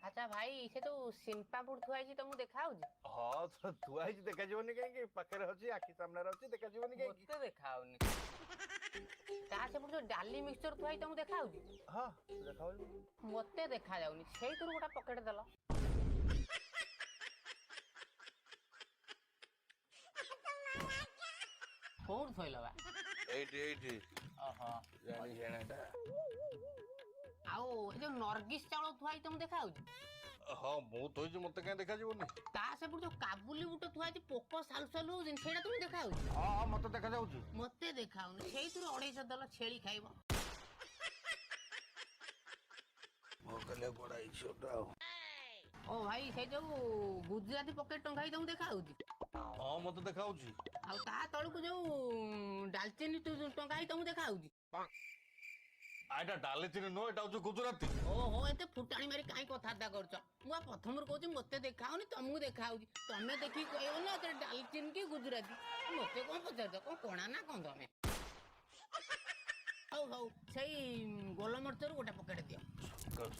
अच्छा भाई से तो सिंपापुर थुआई तो मु देखाउ हां तो थुआई देखा जीवनी कहीं पाखरे अछि आखि सामने अछि देखा जीवनी कहीं मते देखाउनी ता से जो डाली मिक्सचर थुआई तो मु देखाउ हां देखाउ मते देखा जाउनी सेई तुर गोटा पॉकेट देला कोन थइला बा 80 ओहो जानी जेनाटा आओ ए जो नरगिस चावल थुआई तुम देखाउ हां मु तोइ मते काय देखा जीवनी ता से जो काबुली बुट थुआई पोको सालसाल हो जिन सेडा तुम देखाउ हां हां मते देखा जाउची मते देखाउनी सेई तुर 250 दल छेली खाइबो मो कले बड़ाई छोटा ओ भाई से जो गुजराती पॉकेट टंगाई तुम देखाउ हां मते देखाउची आ ता तळकु जो डालचीनी टंगाई तुम देखाउ आइटा डालचीनी नो एटा जो गुजराती ओहो एते फुटाणी मारी काई कथाता करछ मुआ प्रथमर कहूची मते देखाउनी तुमको देखाउची तमे देखि कहयो ना ते डालचीनी की गुजराती मते कोन पचार कोन कोणा ना कोन तमे हौ हौ सेई गोलमरचर गोटा पॉकेट दियो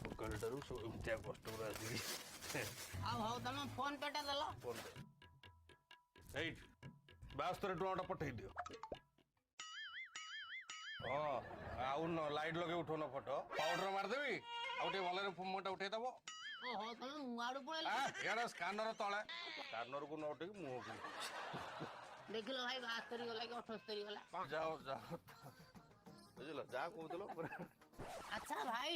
सकाळटारू सो इम्तिया कस्टमर आसी हौ हौ तमे फोन पेटा देलो फोन एट 72 टोटा पठै दियो हां आउ न लाइट लगे उठो न फोटो पाउडर मार देबी आउ टे भले मोटा उठै दबो ओहो तमे मुआडू पळेला यार स्कैनर तळे स्कैनर को नोट की मुंह को देखिलो भाई 72 गला कि 78 गला जाओ जाओ बुझलो जा कहउतलो अच्छा भाई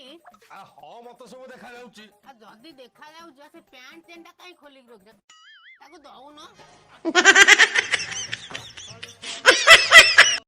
आ हां मत सब देखा जाउची आ जदी देखा जाउ जसे पैंट चेंटा काई खोली रख ताको दउ न